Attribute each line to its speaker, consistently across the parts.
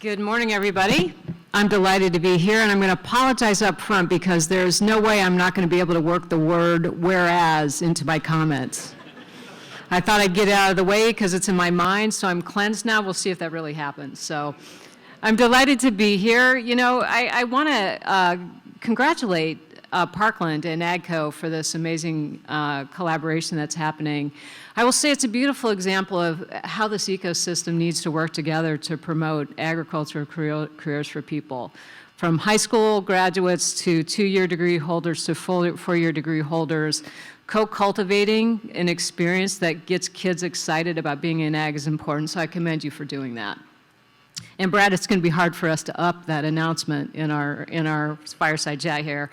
Speaker 1: Good morning, everybody. I'm delighted to be here, and I'm going to apologize up front because there's no way I'm not going to be able to work the word whereas into my comments. I thought I'd get it out of the way because it's in my mind, so I'm cleansed now. We'll see if that really happens. So I'm delighted to be here. You know, I want to congratulate Parkland and AGCO for this amazing collaboration that's happening. I will say it's a beautiful example of how this ecosystem needs to work together to promote agricultural careers for people. From high school graduates to two-year degree holders to four-year degree holders, co-cultivating an experience that gets kids excited about being in ag is important, so I commend you for doing that. And Brad, it's going to be hard for us to up that announcement in our fireside chat here.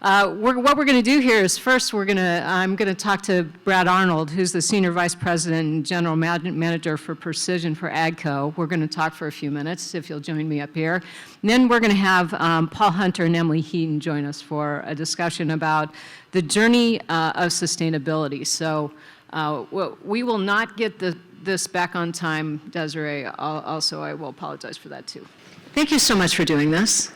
Speaker 1: What we're going to do here is first I'm going to talk to Brad Arnold, who's the Senior Vice President and General Manager for Precision for AGCO. We're going to talk for a few minutes, if you'll join me up here. And then we're going to have Paul Hunter and Emily Heaton join us for a discussion about the journey of sustainability. So we will not get this back on time, Desiree. Also, I will apologize for that too. Thank you so much for doing this.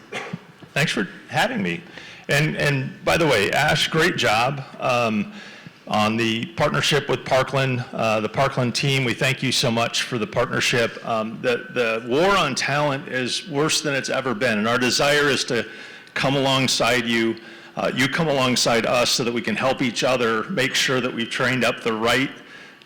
Speaker 2: Thanks for having me. And by the way, Ash, great job on the partnership with Parkland, the Parkland team. We thank you so much for the partnership. The war on talent is worse than it's ever been, and our desire is to come alongside you. You come alongside us so that we can help each other make sure that we've trained up the right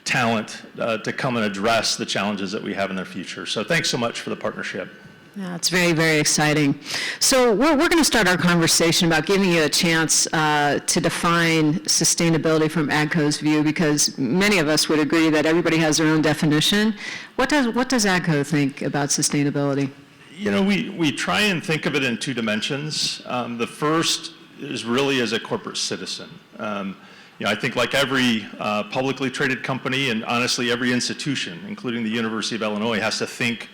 Speaker 2: talent to come and address the challenges that we have in the future. So thanks so much for the partnership.
Speaker 1: Yeah, it's very, very exciting. So we're going to start our conversation about giving you a chance to define sustainability from AGCO's view, because many of us would agree that everybody has their own definition. What does AGCO think about sustainability?
Speaker 2: You know, we try and think of it in two dimensions. The first is really as a corporate citizen. You know, I think like every publicly traded company, and honestly every institution, including the University of Illinois, has to think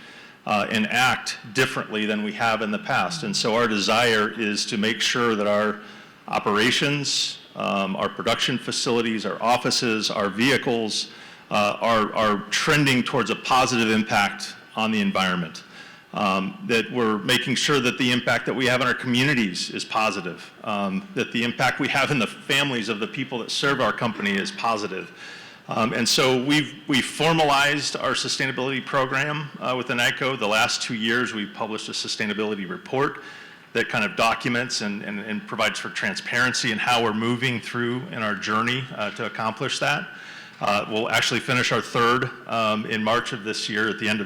Speaker 2: and act differently than we have in the past. And so our desire is to make sure that our operations, our production facilities, our offices, our vehicles are trending towards a positive impact on the environment. That we're making sure that the impact that we have in our communities is positive, that the impact we have in the families of the people that serve our company is positive. And so we've formalized our sustainability program within AGCO. The last 2 years, we've published a sustainability report that kind of documents and provides for transparency in how we're moving through in our journey to accomplish that. We'll actually finish our third in March of this year at the end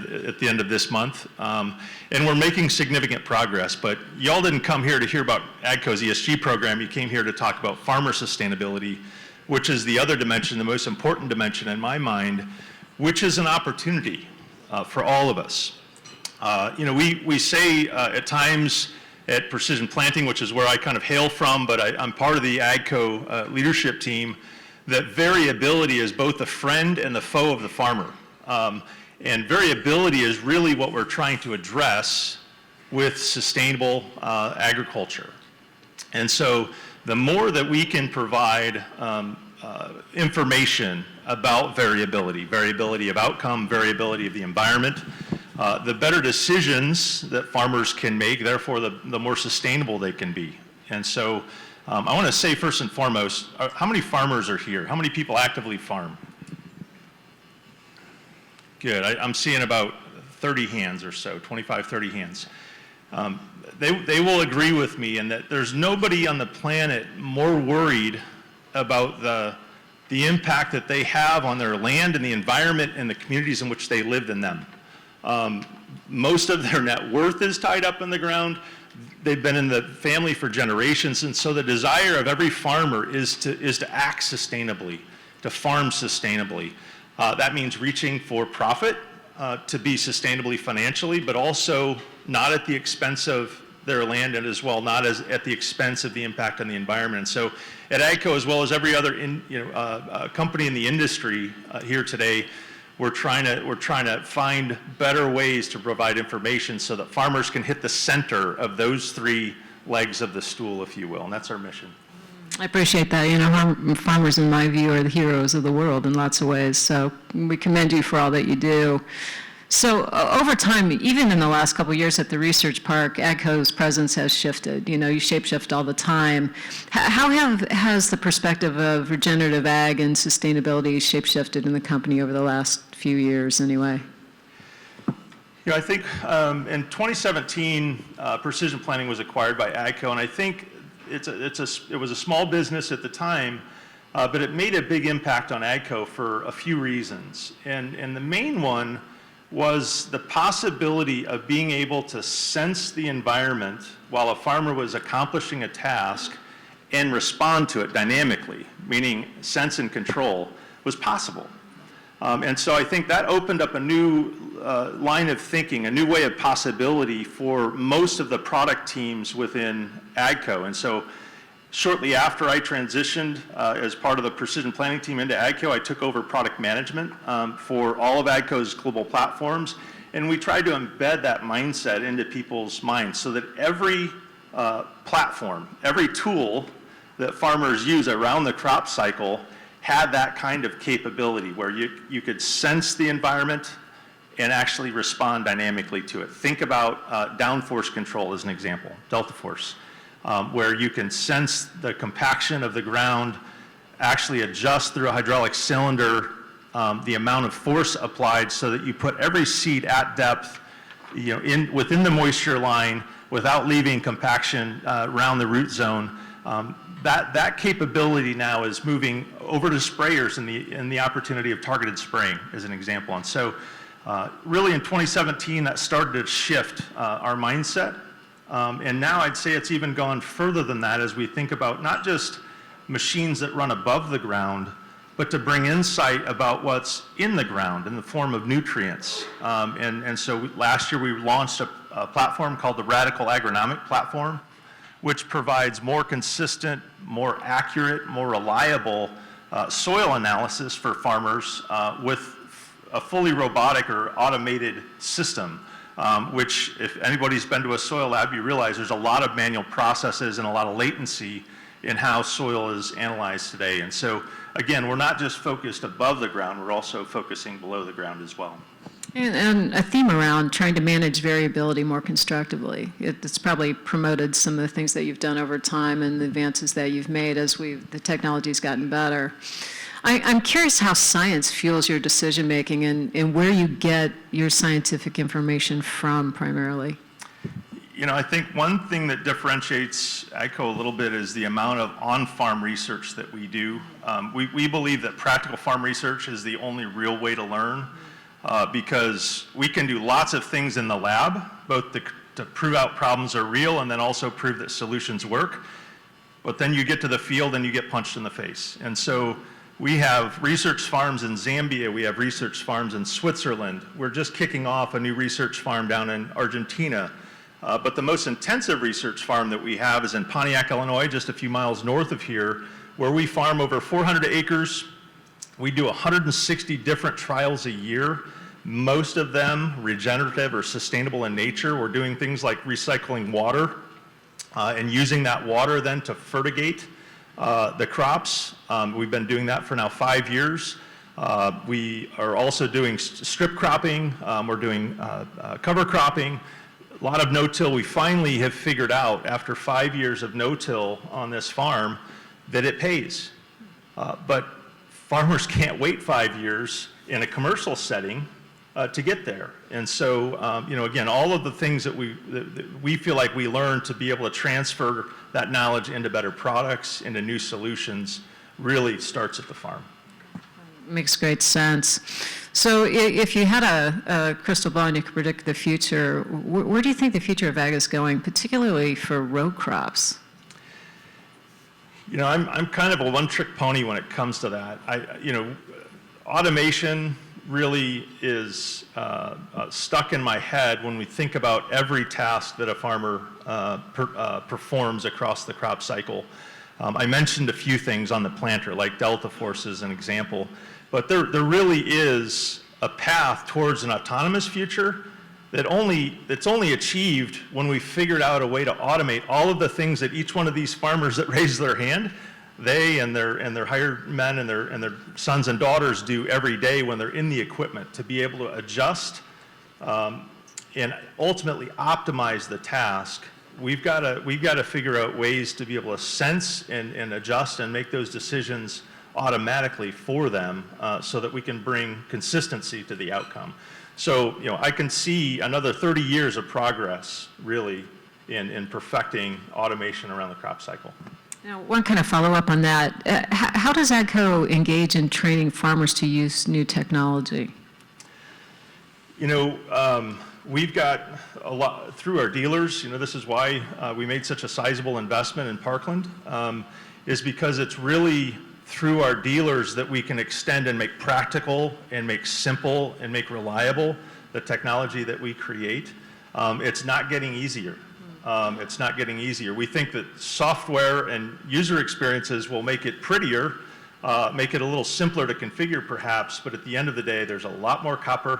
Speaker 2: of this month. And we're making significant progress, but y'all didn't come here to hear about AGCO's ESG program. You came here to talk about farmer sustainability, which is the other dimension, the most important dimension in my mind, which is an opportunity for all of us. You know, we say at times at Precision Planting, which is where I kind of hail from, but I'm part of the AGCO leadership team, that variability is both the friend and the foe of the farmer. And variability is really what we're trying to address with sustainable agriculture. And so the more that we can provide information about variability of outcome, variability of the environment, the better decisions that farmers can make, therefore the more sustainable they can be. And so I want to say first and foremost, how many farmers are here? How many people actively farm? Good, I'm seeing about 30 hands or so, 25, 30 hands. They will agree with me in that there's nobody on the planet more worried about the impact that they have on their land and the environment and the communities in which they live in them. Most of their net worth is tied up in the ground. They've been in the family for generations, and so the desire of every farmer is to act sustainably, to farm sustainably. That means reaching for profit, to be sustainably financially, but also not at the expense of their land, and as well not at the expense of the impact on the environment. So at AGCO, as well as every other company in the industry here today, we're trying to find better ways to provide information so that farmers can hit the center of those three legs of the stool, if you will, and that's our mission.
Speaker 1: I appreciate that. You know, farmers, in my view, are the heroes of the world in lots of ways, so we commend you for all that you do. So over time, even in the last couple of years at the research park, AGCO's presence has shifted. You know, you shapeshift all the time. Has the perspective of regenerative ag and sustainability shapeshifted in the company over the last few years anyway?
Speaker 2: You know, I think in 2017, Precision Planting was acquired by AGCO, and I think it was a small business at the time, but it made a big impact on AGCO for a few reasons. And the main one was the possibility of being able to sense the environment while a farmer was accomplishing a task and respond to it dynamically, meaning sense and control, was possible. And so I think that opened up a new line of thinking, a new way of possibility for most of the product teams within AGCO. And so shortly after I transitioned as part of the Precision Planting team into AGCO, I took over product management for all of AGCO's global platforms. And we tried to embed that mindset into people's minds so that every platform, every tool that farmers use around the crop cycle had that kind of capability where you could sense the environment and actually respond dynamically to it. Think about downforce control as an example, delta force, where you can sense the compaction of the ground, actually adjust through a hydraulic cylinder the amount of force applied so that you put every seed at depth, you know, within the moisture line without leaving compaction around the root zone. That capability now is moving over to sprayers in the opportunity of targeted spraying as an example. And so really in 2017 that started to shift our mindset. And now I'd say it's even gone further than that as we think about not just machines that run above the ground, but to bring insight about what's in the ground in the form of nutrients. And so last year we launched a platform called the Radical Agronomic Platform, which provides more consistent, more accurate, more reliable soil analysis for farmers with a fully robotic or automated system, which if anybody's been to a soil lab, you realize there's a lot of manual processes and a lot of latency in how soil is analyzed today. And so, again, we're not just focused above the ground, we're also focusing below the ground as well.
Speaker 1: And a theme around trying to manage variability more constructively. It's probably promoted some of the things that you've done over time and the advances that you've made as the technology's gotten better. I'm curious how science fuels your decision-making and where you get your scientific information from primarily.
Speaker 2: You know, I think one thing that differentiates AGCO a little bit is the amount of on-farm research that we do. We believe that practical farm research is the only real way to learn. Because we can do lots of things in the lab, both to prove out problems are real and then also prove that solutions work. But then you get to the field and you get punched in the face. And so we have research farms in Zambia, we have research farms in Switzerland. We're just kicking off a new research farm down in Argentina. But the most intensive research farm that we have is in Pontiac, Illinois, just a few miles north of here, where we farm over 400 acres. We do 160 different trials a year, most of them regenerative or sustainable in nature. We're doing things like recycling water and using that water then to fertigate the crops. We've been doing that for now 5 years. We are also doing strip cropping. We're doing cover cropping, a lot of no-till. We finally have figured out after 5 years of no-till on this farm that it pays. But farmers can't wait 5 years in a commercial setting to get there. And so, you know, again, all of the things that we feel like we learn to be able to transfer that knowledge into better products, into new solutions, really starts at the farm.
Speaker 1: Makes great sense. So if you had a crystal ball and you could predict the future, where do you think the future of ag is going, particularly for row crops? You know,
Speaker 2: I'm kind of a one-trick pony when it comes to that. You know, automation really is stuck in my head when we think about every task that a farmer performs across the crop cycle. I mentioned a few things on the planter, like delta force as an example, but there really is a path towards an autonomous future that's only achieved when we figured out a way to automate all of the things that each one of these farmers that raise their hand, they and their hired men and their sons and daughters do every day when they're in the equipment, to be able to adjust and ultimately optimize the task, we've got to figure out ways to be able to sense and adjust and make those decisions automatically for them, so that we can bring consistency to the outcome. So, I can see another 30 years of progress, really, in perfecting automation around the crop cycle.
Speaker 1: Now, one kind of follow-up on that. How does AGCO engage in training farmers to use new technology?
Speaker 2: We've got a lot through our dealers. This is why we made such a sizable investment in Parkland, is because it's really through our dealers that we can extend and make practical and make simple and make reliable the technology that we create. It's not getting easier. It's not getting easier. We think that software and user experiences will make it prettier, make it a little simpler to configure perhaps, but at the end of the day, there's a lot more copper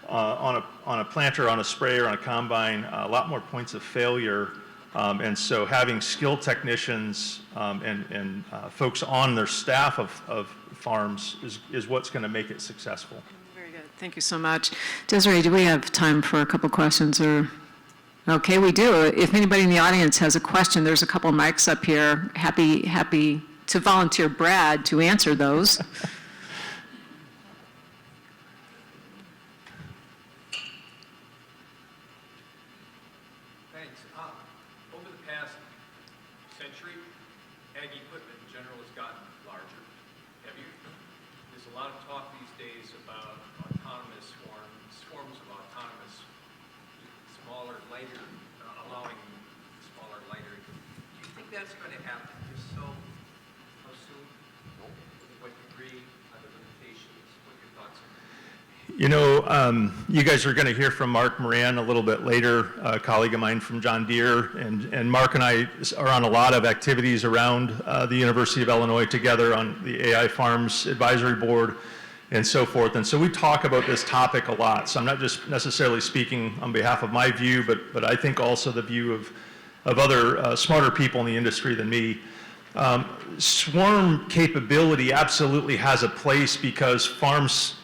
Speaker 2: on a planter, on a sprayer, on a combine, a lot more points of failure. And so having skilled technicians and folks on their staff of farms is what's going to make it successful.
Speaker 1: Very good. Thank you so much. Desiree, do we have time for a couple questions? Or okay, we do. If anybody in the audience has a question, there's a couple mics up here. Happy to volunteer Brad to answer those.
Speaker 2: You guys are going to hear from Mark Moran a little bit later, a colleague of mine from John Deere, and Mark and I are on a lot of activities around the University of Illinois together on the AI Farms Advisory Board and so forth. And so we talk about this topic a lot. So I'm not just necessarily speaking on behalf of my view, but I think also the view of other smarter people in the industry than me. Swarm capability absolutely has a place because farms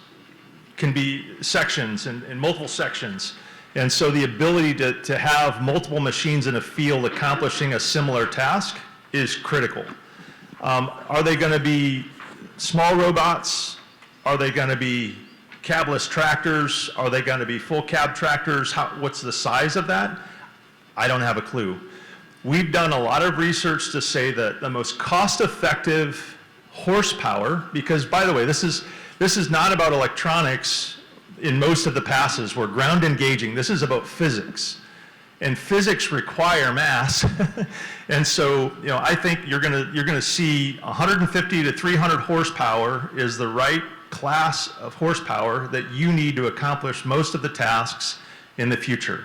Speaker 2: can be sections and multiple sections. And so the ability to have multiple machines in a field accomplishing a similar task is critical. Are they going to be small robots? Are they going to be cabless tractors? Are they going to be full cab tractors? What's the size of that? I don't have a clue. We've done a lot of research to say that the most cost-effective horsepower, because by the way, this is not about electronics in most of the passes. We're ground engaging. This is about physics. And physics require mass. And so, I think you're gonna see 150 to 300 horsepower is the right class of horsepower that you need to accomplish most of the tasks in the future.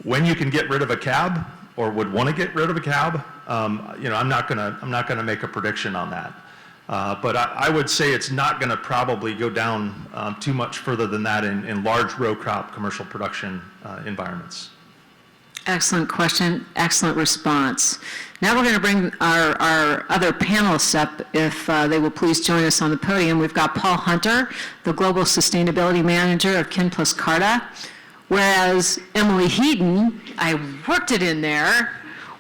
Speaker 2: When you can get rid of a cab or would want to get rid of a cab, I'm not gonna make a prediction on that. But I would say it's not going to probably go down too much further than that in large row crop commercial production environments.
Speaker 1: Excellent question, excellent response. Now we're going to bring our other panelists up, if they will please join us on the podium. We've got Paul Hunter, the Global Sustainability Manager of Kin plus Carta, whereas Emily Heaton, I worked it in there,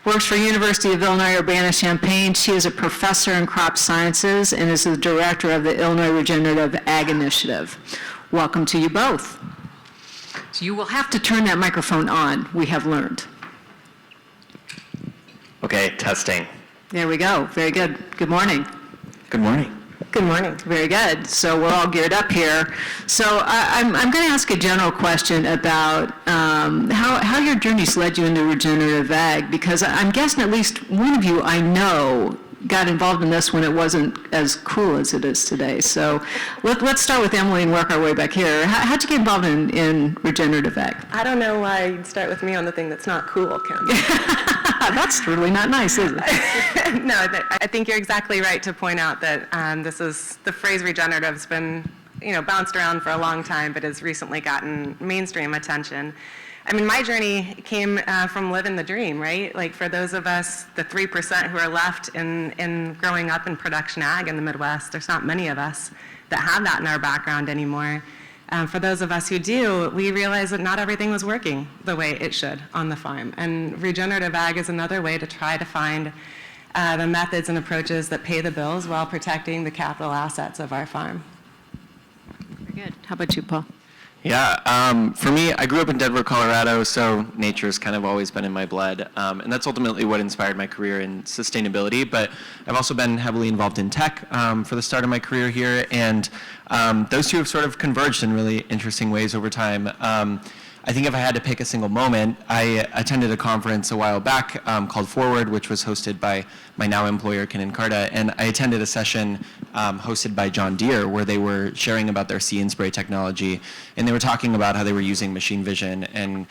Speaker 1: works for University of Illinois Urbana-Champaign. She is a professor in crop sciences and is the director of the Illinois Regenerative Ag Initiative. Welcome to you both. So you will have to turn that microphone on, we have learned.
Speaker 3: Okay, testing.
Speaker 1: There we go, very good. Good morning.
Speaker 3: Good morning.
Speaker 1: Good morning. Very good. So we're all geared up here. So I'm going to ask a general question about how your journey's led you into regenerative ag, because I'm guessing at least one of you I know got involved in this when it wasn't as cool as it is today. So let's start with Emily and work our way back here. How'd you get involved in regenerative ag?
Speaker 4: I don't know why you'd start with me on the thing that's not cool, Kim.
Speaker 1: That's really not nice, is it?
Speaker 4: No, I think you're exactly right to point out that the phrase regenerative has been, bounced around for a long time, but has recently gotten mainstream attention. I mean, my journey came from living the dream, right? Like for those of us, the 3% who are left in growing up in production ag in the Midwest, there's not many of us that have that in our background anymore. For those of us who do, we realize that not everything was working the way it should on the farm. And regenerative ag is another way to try to find the methods and approaches that pay the bills while protecting the capital assets of our farm.
Speaker 1: Very good. How about you, Paul?
Speaker 3: Yeah, for me, I grew up in Denver, Colorado, so nature's kind of always been in my blood. And that's ultimately what inspired my career in sustainability. But I've also been heavily involved in tech for the start of my career here. And those two have sort of converged in really interesting ways over time. I think if I had to pick a single moment, I attended a conference a while back called Forward, which was hosted by my now employer, Carta, and I attended a session hosted by John Deere where they were sharing about their See and Spray technology, and they were talking about how they were using machine vision and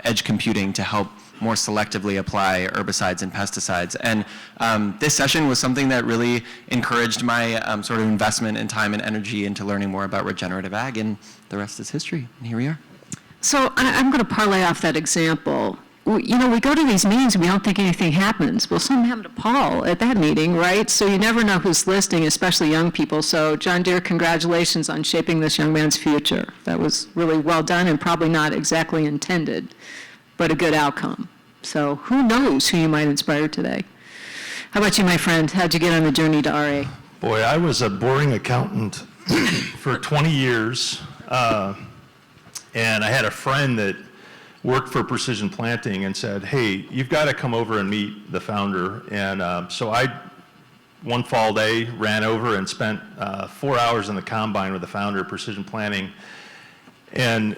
Speaker 3: edge computing to help more selectively apply herbicides and pesticides. And this session was something that really encouraged my sort of investment in time and energy into learning more about regenerative ag, and the rest is history, and here we are.
Speaker 1: So I'm going to parlay off that example. You know, we go to these meetings and we don't think anything happens. Well, something happened to Paul at that meeting, right? So you never know who's listening, especially young people. So John Deere, congratulations on shaping this young man's future. That was really well done and probably not exactly intended, but a good outcome. So who knows who you might inspire today? How about you, my friend? How'd you get on the journey to RA?
Speaker 2: Boy, I was a boring accountant for 20 years. And I had a friend that worked for Precision Planting and said, hey, you've got to come over and meet the founder. And so I, one fall day, ran over and spent 4 hours in the combine with the founder of Precision Planting. And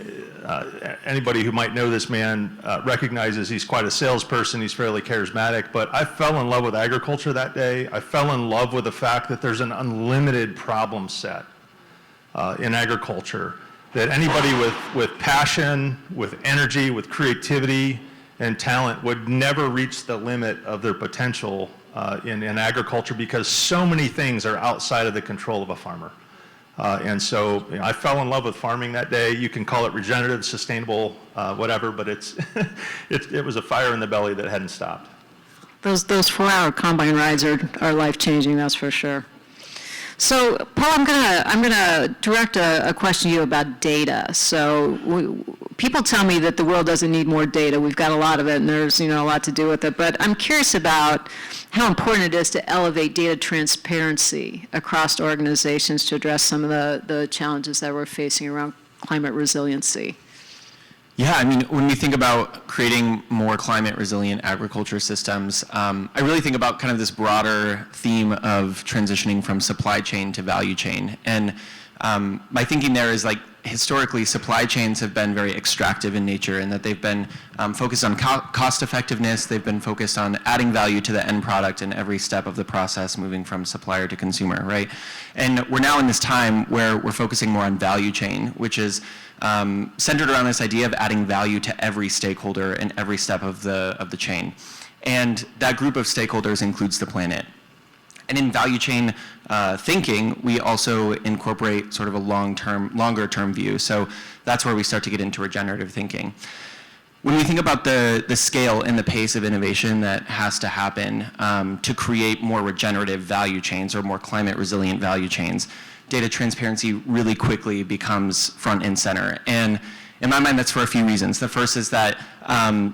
Speaker 2: anybody who might know this man recognizes he's quite a salesperson. He's fairly charismatic. But I fell in love with agriculture that day. I fell in love with the fact that there's an unlimited problem set in agriculture, that anybody with passion, with energy, with creativity and talent would never reach the limit of their potential in agriculture, because so many things are outside of the control of a farmer. And so I fell in love with farming that day. You can call it regenerative, sustainable, whatever, but it was a fire in the belly that hadn't stopped.
Speaker 1: Those 4-hour combine rides are life-changing, that's for sure. So, Paul, I'm gonna direct a question to you about data. So, people tell me that the world doesn't need more data. We've got a lot of it, and there's a lot to do with it. But I'm curious about how important it is to elevate data transparency across organizations to address some of the challenges that we're facing around climate resiliency.
Speaker 3: Yeah, I mean, when we think about creating more climate resilient agriculture systems, I really think about kind of this broader theme of transitioning from supply chain to value chain. And my thinking there is, like, historically supply chains have been very extractive in nature, in that they've been focused on cost effectiveness, they've been focused on adding value to the end product in every step of the process, moving from supplier to consumer, right? And we're now in this time where we're focusing more on value chain, which is centered around this idea of adding value to every stakeholder in every step of the chain. And that group of stakeholders includes the planet. And in value chain thinking, we also incorporate sort of a longer term view. So that's where we start to get into regenerative thinking. When we think about the scale and the pace of innovation that has to happen to create more regenerative value chains or more climate resilient value chains, data transparency really quickly becomes front and center. And in my mind, that's for a few reasons. The first is that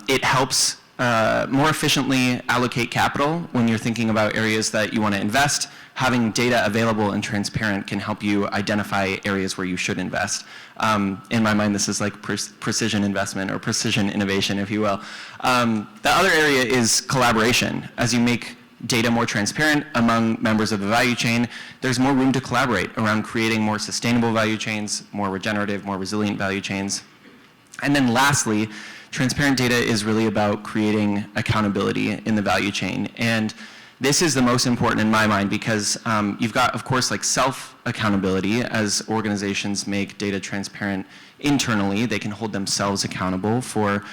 Speaker 3: it helps more efficiently allocate capital when you're thinking about areas that you want to invest. Having data available and transparent can help you identify areas where you should invest. In my mind, this is like precision investment or precision innovation, if you will. The other area is collaboration. As you make data more transparent among members of the value chain, there's more room to collaborate around creating more sustainable value chains, more regenerative, more resilient value chains. And then lastly, transparent data is really about creating accountability in the value chain. And this is the most important in my mind, because you've got, of course, like self-accountability as organizations make data transparent internally, they can hold themselves accountable for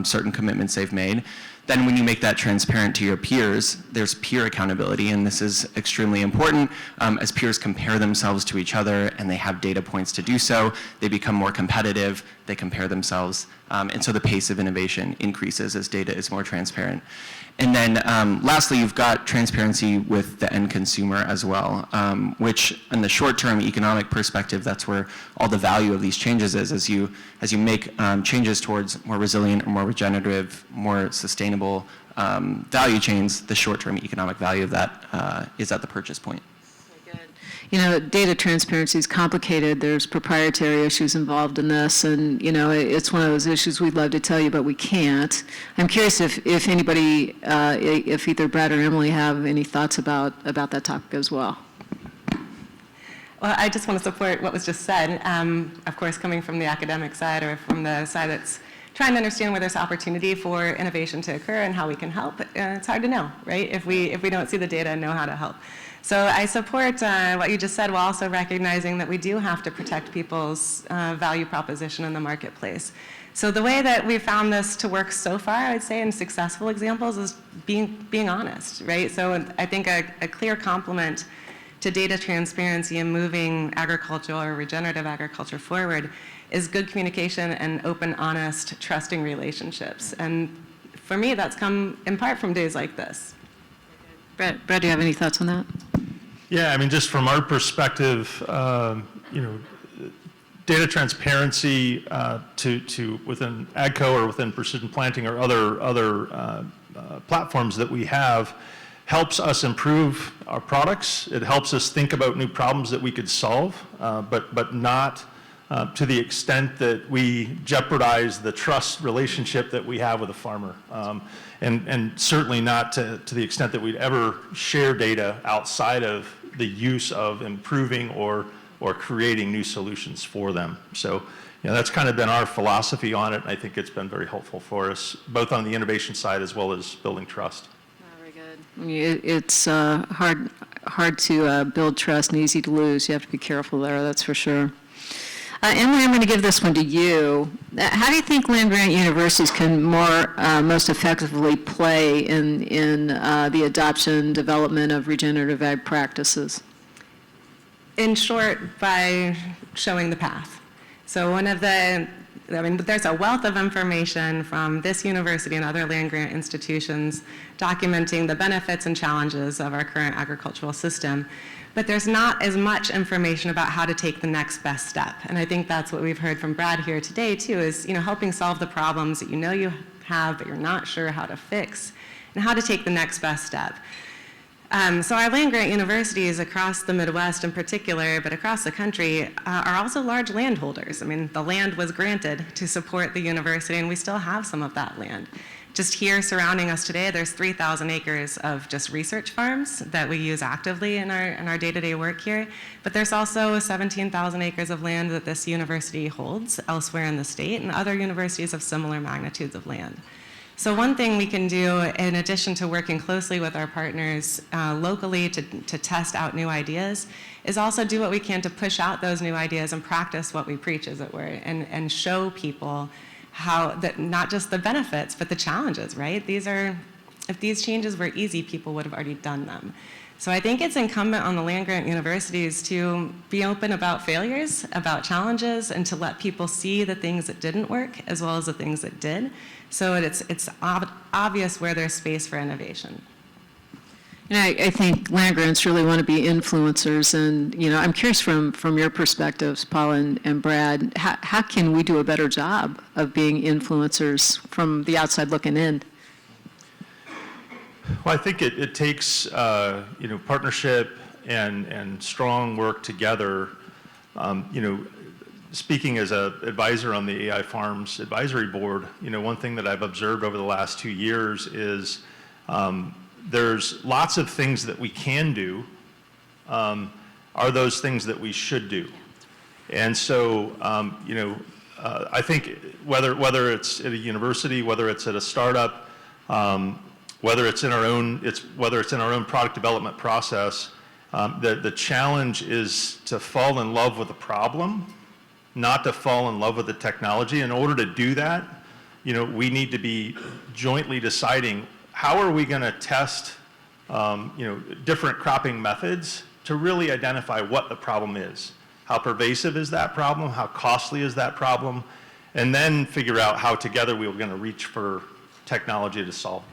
Speaker 3: certain commitments they've made. Then when you make that transparent to your peers, there's peer accountability, and this is extremely important. As peers compare themselves to each other and they have data points to do so, they become more competitive, they compare themselves, and so the pace of innovation increases as data is more transparent. And then lastly, you've got transparency with the end consumer as well, which in the short-term economic perspective, that's where all the value of these changes is. As you make changes towards more resilient or more regenerative, more sustainable value chains, the short-term economic value of that is at the purchase point.
Speaker 1: You know, data transparency is complicated. There's proprietary issues involved in this, and, you know, it's one of those issues we'd love to tell you, but we can't. I'm curious if anybody, if either Brad or Emily have any thoughts about that topic as well.
Speaker 4: Well, I just want to support what was just said. Of course, coming from the academic side or from the side that's trying to understand where there's opportunity for innovation to occur and how we can help, it's hard to know, right, if we don't see the data and know how to help. So I support what you just said, while also recognizing that we do have to protect people's value proposition in the marketplace. So the way that we've found this to work so far, I would say, in successful examples is being honest, right? So I think a clear complement to data transparency and moving agriculture or regenerative agriculture forward is good communication and open, honest, trusting relationships. And for me, that's come in part from days like this.
Speaker 1: Brad, do you have any thoughts on that?
Speaker 2: Yeah, I mean, just from our perspective, you know, data transparency to within AGCO or within precision planting or other platforms that we have helps us improve our products. It helps us think about new problems that we could solve, but not to the extent that we jeopardize the trust relationship that we have with a farmer. And certainly not to the extent that we'd ever share data outside of the use of improving or creating new solutions for them. So, you know, that's kind of been our philosophy on it, and I think it's been very helpful for us, both on the innovation side as well as building trust.
Speaker 1: Very good. I mean, it's hard to build trust and easy to lose. You have to be careful there, that's for sure. Emily, I'm going to give this one to you. How do you think land-grant universities can most effectively play in the adoption, development of regenerative ag practices?
Speaker 4: In short, by showing the path. So there's a wealth of information from this university and other land-grant institutions documenting the benefits and challenges of our current agricultural system. But there's not as much information about how to take the next best step. And I think that's what we've heard from Brad here today too, is, you know, helping solve the problems that you know you have but you're not sure how to fix, and how to take the next best step. So our land-grant universities across the Midwest in particular, but across the country, are also large landholders. I mean, the land was granted to support the university, and we still have some of that land. Just here surrounding us today, there's 3,000 acres of just research farms that we use actively in our day-to-day work here. But there's also 17,000 acres of land that this university holds elsewhere in the state, and other universities have similar magnitudes of land. So one thing we can do, in addition to working closely with our partners locally to test out new ideas, is also do what we can to push out those new ideas and practice what we preach, as it were, and show people how that not just the benefits, but the challenges, right? If these changes were easy, people would have already done them. So I think it's incumbent on the land-grant universities to be open about failures, about challenges, and to let people see the things that didn't work as well as the things that did, so it's obvious where there's space for innovation.
Speaker 1: And I think land grants really want to be influencers, and, you know, I'm curious from your perspectives, Paul and Brad, how can we do a better job of being influencers from the outside looking in?
Speaker 2: Well, I think it takes you know, partnership and strong work together. You know, speaking as an advisor on the AI Farms Advisory Board, you know, one thing that I've observed over the last 2 years is there's lots of things that we can do. Are those things that we should do? And so, you know, I think whether it's at a university, whether it's at a startup, whether it's in our own product development process, the challenge is to fall in love with the problem not to fall in love with the technology. In order to do that, we need to be jointly deciding how are we going to test, different cropping methods to really identify what the problem is. How pervasive is that problem? How costly is that problem? And then figure out how together we're going to reach for technology to solve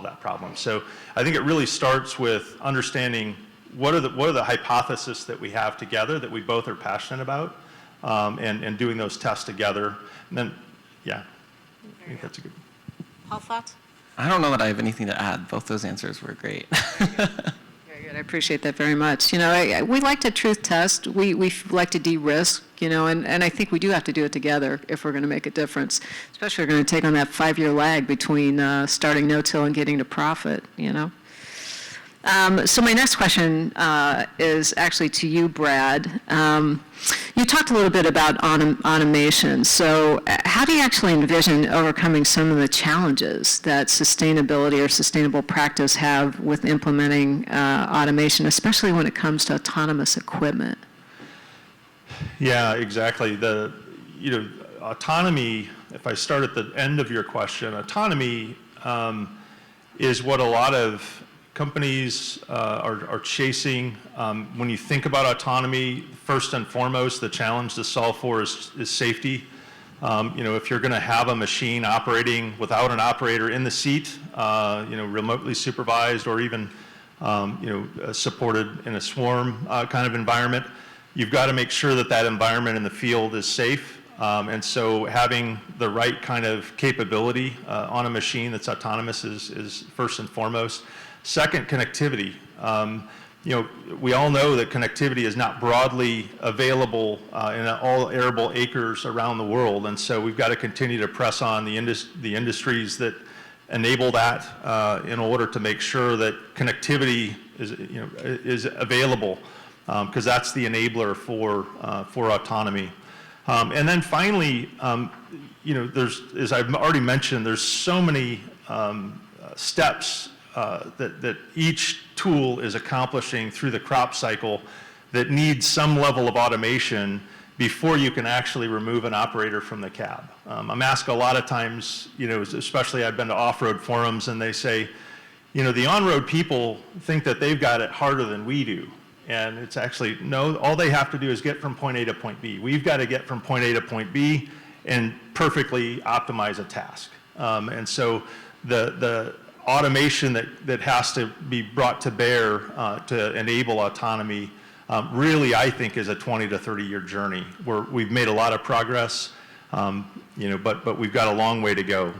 Speaker 2: that problem. So I think it really starts with understanding what are the hypotheses that we have together that we both are passionate about, and doing those tests together. And then, yeah, I think that's a good.
Speaker 1: Paul, thoughts?
Speaker 3: I don't know that I have anything to add. Both those answers were great.
Speaker 1: Very good. I appreciate that very much. We like to truth test. We like to de-risk, and I think we do have to do it together if we're going to make a difference, especially if we're going to take on that 5-year lag between starting no-till and getting to profit, So my next question is actually to you, Brad. You talked a little bit about automation. So how do you actually envision overcoming some of the challenges that sustainability or sustainable practice have with implementing automation, especially when it comes to autonomous equipment?
Speaker 2: Yeah, exactly. Autonomy, if I start at the end of your question, autonomy is what a lot of companies are chasing. When you think about autonomy, first and foremost, the challenge to solve for is safety. If you're going to have a machine operating without an operator in the seat, remotely supervised or even, supported in a swarm kind of environment, you've got to make sure that environment in the field is safe. And so having the right kind of capability on a machine that's autonomous is first and foremost. Second, connectivity. We all know that connectivity is not broadly available in all arable acres around the world, and so we've got to continue to press on the industries that enable that in order to make sure that connectivity is available, because that's the enabler for autonomy. And then finally, as I've already mentioned, there's so many steps that each tool is accomplishing through the crop cycle that needs some level of automation before you can actually remove an operator from the cab. I'm asked a lot of times, especially I've been to off-road forums, and they say, the on-road people think that they've got it harder than we do. And it's actually, no, all they have to do is get from point A to point B. We've got to get from point A to point B and perfectly optimize a task. And so the automation that has to be brought to bear to enable autonomy really, I think, is a 20 to 30-year journey where we've made a lot of progress, but we've got a long way to go.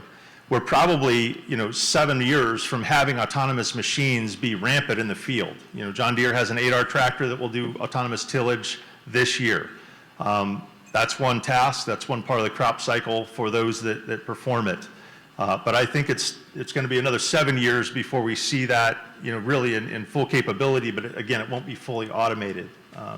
Speaker 2: We're probably 7 years from having autonomous machines be rampant in the field. John Deere has an 8R tractor that will do autonomous tillage this year. That's one task. That's one part of the crop cycle for those that perform it. But I think it's going to be another 7 years before we see that, really in full capability. But again, it won't be fully automated.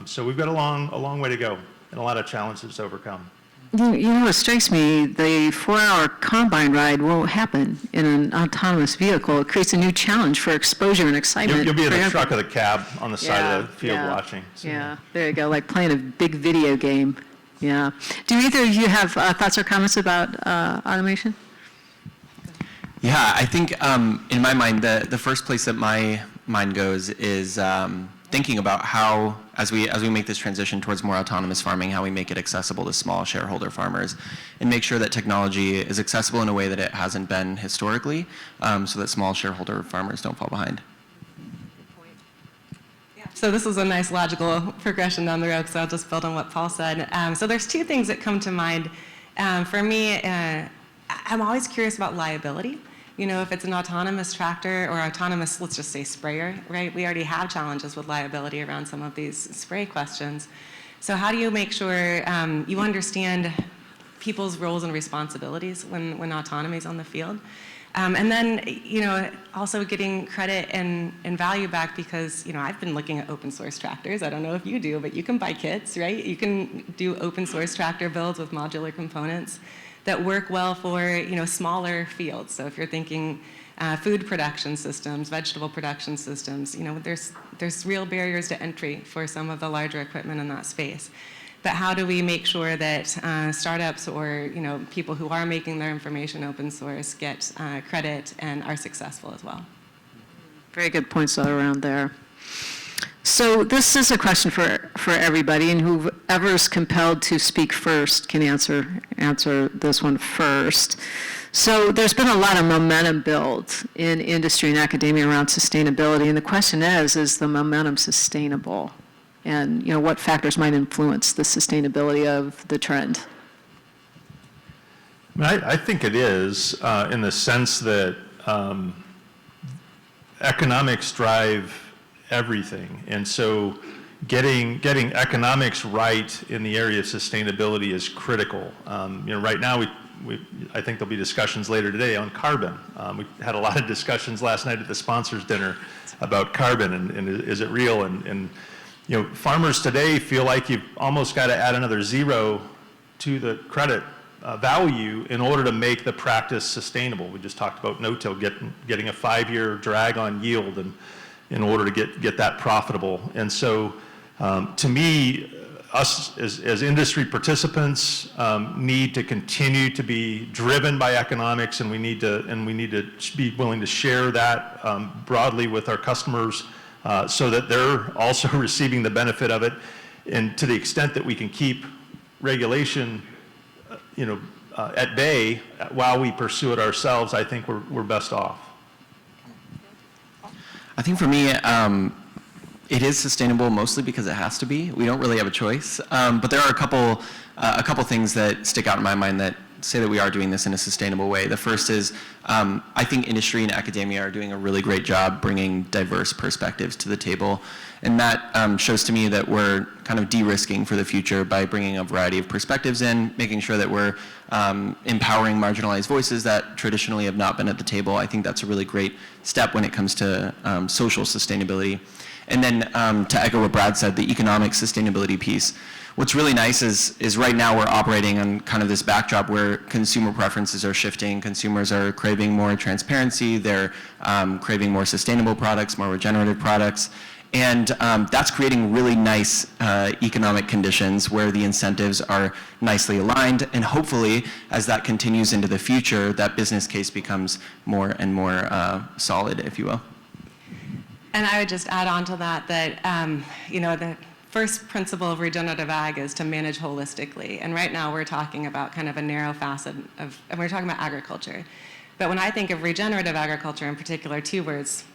Speaker 2: So we've got a long way to go and a lot of challenges to overcome.
Speaker 1: What strikes me, the 4-hour combine ride won't happen in an autonomous vehicle. It creates a new challenge for exposure and excitement.
Speaker 2: You'll be in the truck of the cab on the side of the field watching. So.
Speaker 1: Yeah, there you go, like playing a big video game. Yeah. Do either of you have thoughts or comments about automation?
Speaker 3: Yeah, I think in my mind, the first place that my mind goes is thinking about how, as we make this transition towards more autonomous farming, how we make it accessible to small shareholder farmers and make sure that technology is accessible in a way that it hasn't been historically, so that small shareholder farmers don't fall behind.
Speaker 4: So this is a nice logical progression down the road, so I'll just build on what Paul said. So there's two things that come to mind. For me, I'm always curious about liability. If it's an autonomous tractor or autonomous, let's just say sprayer, right? We already have challenges with liability around some of these spray questions. So how do you make sure you understand people's roles and responsibilities when autonomy is on the field? And then, also getting credit and value back because, I've been looking at open source tractors. I don't know if you do, but you can buy kits, right? You can do open source tractor builds with modular components that work well for, smaller fields. So if you're thinking food production systems, vegetable production systems, there's real barriers to entry for some of the larger equipment in that space. but how do we make sure that startups or people who are making their information open source get credit and are successful as well?
Speaker 1: Very good points all around there. So this is a question for everybody, and whoever is compelled to speak first can answer this one first. So there's been a lot of momentum built in industry and academia around sustainability, and the question is the momentum sustainable? And what factors might influence the sustainability of the trend?
Speaker 2: I think it is in the sense that economics drive everything, and so getting economics right in the area of sustainability is critical. Right now I think there'll be discussions later today on carbon. We had a lot of discussions last night at the sponsors' dinner about carbon and is it real? And farmers today feel like you've almost got to add another zero to the credit value in order to make the practice sustainable. We just talked about no-till, getting a 5-year drag on yield and in order to get that profitable. And so to me, us as industry participants need to continue to be driven by economics, and we need to be willing to share that broadly with our customers so that they're also receiving the benefit of it. And to the extent that we can keep regulation at bay while we pursue it ourselves, I think we're best off.
Speaker 3: I think for me, it is sustainable mostly because it has to be. We don't really have a choice. But there are a couple things that stick out in my mind that say that we are doing this in a sustainable way. The first is I think industry and academia are doing a really great job bringing diverse perspectives to the table. And that shows to me that we're kind of de-risking for the future by bringing a variety of perspectives in, making sure that we're empowering marginalized voices that traditionally have not been at the table. I think that's a really great step when it comes to social sustainability. And then to echo what Brad said, the economic sustainability piece. What's really nice is right now we're operating on kind of this backdrop where consumer preferences are shifting. Consumers are craving more transparency. They're craving more sustainable products, more regenerative products. And that's creating really nice economic conditions where the incentives are nicely aligned. And hopefully, as that continues into the future, that business case becomes more and more solid, if you will.
Speaker 4: And I would just add on to that the first principle of regenerative ag is to manage holistically. And right now we're talking about kind of a narrow facet of, and we're talking about agriculture. But when I think of regenerative agriculture in particular, 2 words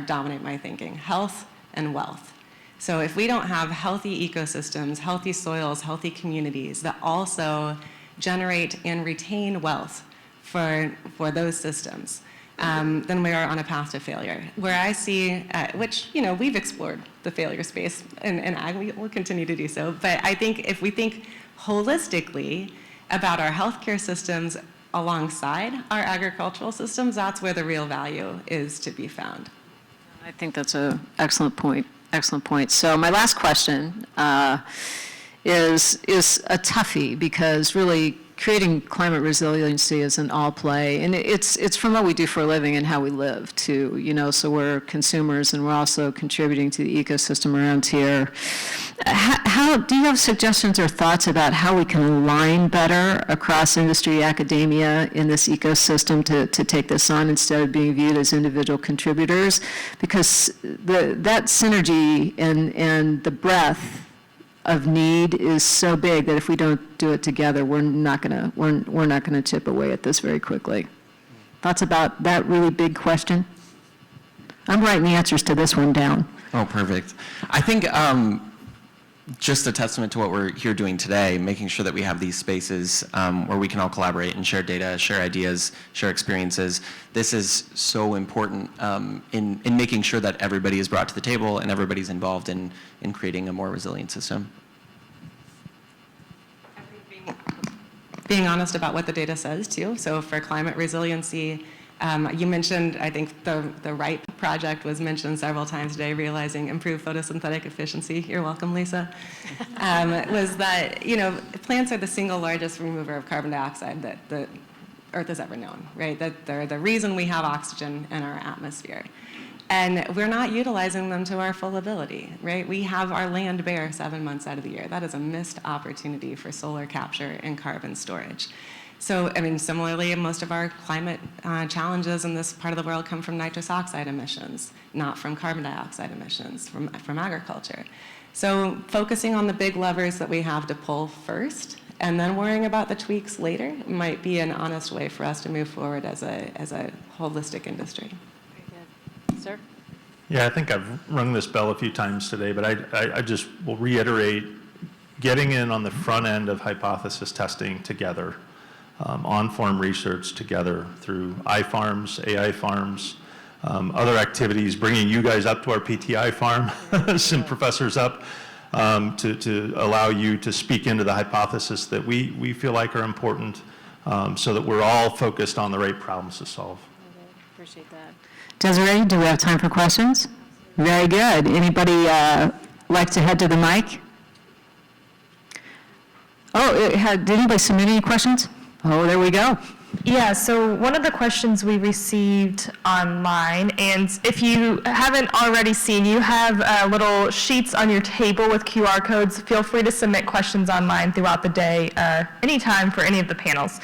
Speaker 4: dominate my thinking: health and wealth. So if we don't have healthy ecosystems, healthy soils, healthy communities that also generate and retain wealth for those systems, then we are on a path to failure. Where I see, which, we've explored the failure space in ag, we will continue to do so, but I think if we think holistically about our healthcare systems alongside our agricultural systems, that's where the real value is to be found.
Speaker 1: I think that's an excellent point. Excellent point. So my last question is a toughie, because really creating climate resiliency is an all play, and it's from what we do for a living and how we live too. So we're consumers, and we're also contributing to the ecosystem around here. How do you have suggestions or thoughts about how we can align better across industry, academia in this ecosystem to take this on instead of being viewed as individual contributors? Because that synergy and the breadth of need is so big that if we don't do it together, we're not gonna chip away at this very quickly. Thoughts about that really big question? I'm writing the answers to this one down.
Speaker 3: Oh, perfect. I think just a testament to what we're here doing today, making sure that we have these spaces where we can all collaborate and share data, share ideas, share experiences. This is so important in making sure that everybody is brought to the table and everybody's involved in creating a more resilient system.
Speaker 4: Being honest about what the data says too. So for climate resiliency, you mentioned, I think the RIPE project was mentioned several times today, realizing improved photosynthetic efficiency. You're welcome, Lisa. Was that, plants are the single largest remover of carbon dioxide that the Earth has ever known, right? That they're the reason we have oxygen in our atmosphere. And we're not utilizing them to our full ability, right? We have our land bare 7 months out of the year. That is a missed opportunity for solar capture and carbon storage. So, I mean, similarly, most of our climate challenges in this part of the world come from nitrous oxide emissions, not from carbon dioxide emissions from agriculture. So focusing on the big levers that we have to pull first, and then worrying about the tweaks later, might be an honest way for us to move forward as a holistic industry.
Speaker 1: Very good. Sir?
Speaker 2: Yeah, I think I've rung this bell a few times today, but I just will reiterate, getting in on the front end of hypothesis testing together, on-farm research together through iFarms, AI farms, other activities, bringing you guys up to our PTI farm, some professors up, to allow you to speak into the hypothesis that we feel like are important, so that we're all focused on the right problems to solve.
Speaker 1: Appreciate that. Desiree, do we have time for questions? Very good. Anybody like to head to the mic? Oh, did anybody submit any questions? Oh, there we go.
Speaker 5: Yeah, so one of the questions we received online, and if you haven't already seen, you have little sheets on your table with QR codes. Feel free to submit questions online throughout the day, anytime for any of the panels.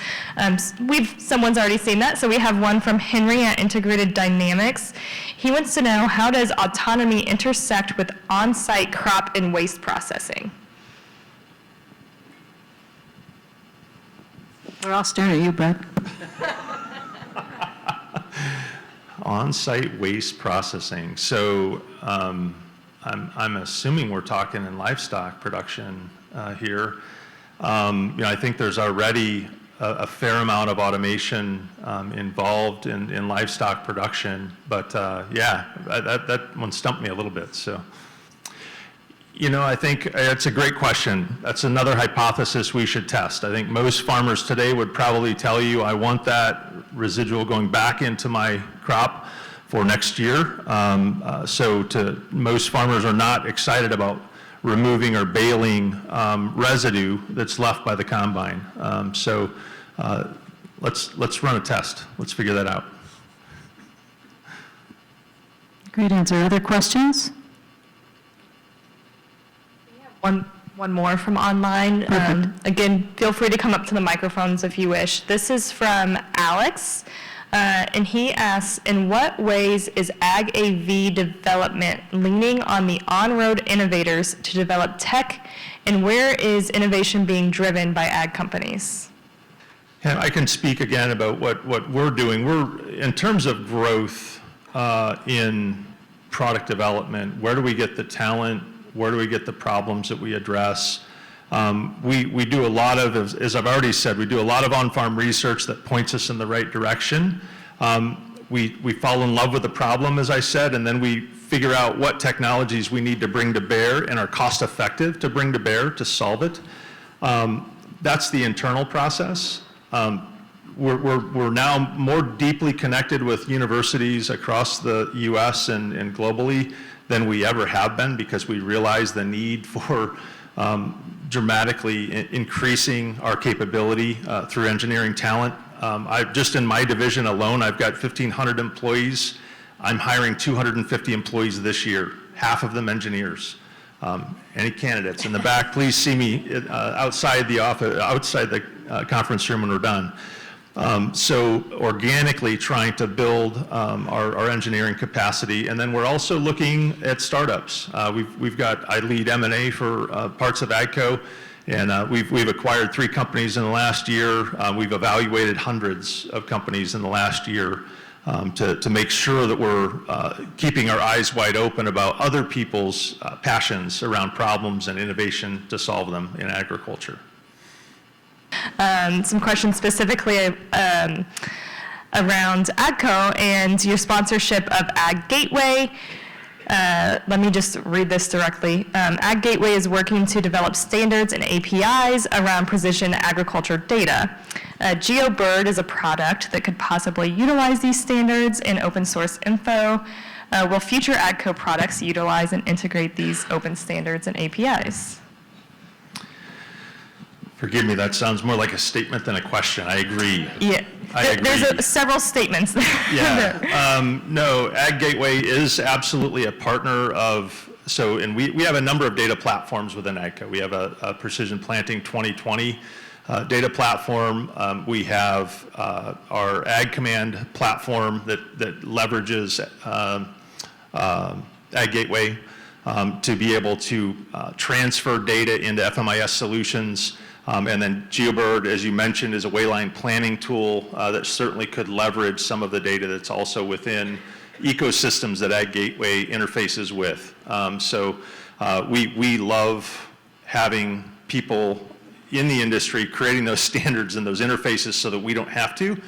Speaker 5: Someone's already seen that, so we have one from Henry at Integrated Dynamics. He wants to know, how does autonomy intersect with on-site crop and waste processing?
Speaker 1: We're all staring at you, Brad.
Speaker 2: On-site waste processing. So I'm assuming we're talking in livestock production here. I think there's already a fair amount of automation involved in livestock production, but yeah, that one stumped me a little bit. So. I think it's a great question. That's another hypothesis we should test. I think most farmers today would probably tell you, I want that residual going back into my crop for next year. So most farmers are not excited about removing or baling residue that's left by the combine. So let's run a test. Let's figure that out.
Speaker 1: Great answer. Other questions?
Speaker 5: One more from online. Again, feel free to come up to the microphones if you wish. This is from Alex, and he asks, in what ways is Ag AV development leaning on the on-road innovators to develop tech, and where is innovation being driven by ag companies?
Speaker 2: Yeah, I can speak again about what we're doing. In terms of growth in product development, where do we get the talent? Where do we get the problems that we address? We do a lot of, as I've already said, we do a lot of on-farm research that points us in the right direction. We fall in love with the problem, as I said, and then we figure out what technologies we need to bring to bear and are cost effective to bring to bear to solve it. That's the internal process. We're now more deeply connected with universities across the US and globally than we ever have been, because we realize the need for dramatically increasing our capability through engineering talent. Just in my division alone, I've got 1,500 employees. I'm hiring 250 employees this year, half of them engineers. Any candidates in the back, please see me outside the office, outside the conference room when we're done. So organically trying to build our engineering capacity, and then we're also looking at startups. I lead M&A for parts of AGCO, and we've acquired 3 companies in the last year. We've evaluated hundreds of companies in the last year to make sure that we're keeping our eyes wide open about other people's passions around problems and innovation to solve them in agriculture.
Speaker 5: Some questions specifically around AGCO and your sponsorship of Ag Gateway. Let me just read this directly. Ag Gateway is working to develop standards and APIs around precision agriculture data. GeoBird is a product that could possibly utilize these standards and open source info. Will future AGCO products utilize and integrate these open standards and APIs?
Speaker 2: Forgive me, that sounds more like a statement than a question. I agree.
Speaker 5: Yeah.
Speaker 2: I agree.
Speaker 5: There's several statements there.
Speaker 2: Yeah, no, Ag Gateway is absolutely a partner of, and we have a number of data platforms within AGCO. We have a Precision Planting 2020 data platform. We have our Ag Command platform that leverages Ag Gateway to be able to transfer data into FMIS solutions. And then GeoBird, as you mentioned, is a wayline planning tool that certainly could leverage some of the data that's also within ecosystems that Ag Gateway interfaces with. We love having people in the industry creating those standards and those interfaces so that we don't have to,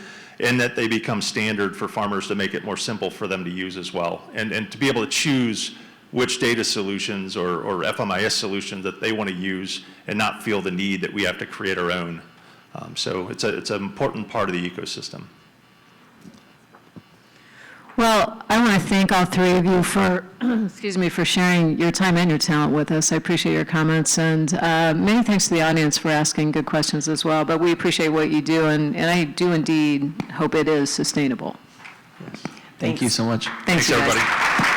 Speaker 2: and that they become standard for farmers to make it more simple for them to use as well. And to be able to choose which data solutions or FMIS solutions that they want to use and not feel the need that we have to create our own. So it's an important part of the ecosystem.
Speaker 1: Well, I want to thank all three of you for, excuse me, for sharing your time and your talent with us. I appreciate your comments, and many thanks to the audience for asking good questions as well. But we appreciate what you do, and I do indeed hope it is sustainable.
Speaker 3: Thank you so much.
Speaker 1: Thanks,
Speaker 2: Thanks,
Speaker 1: you guys.
Speaker 2: everybody.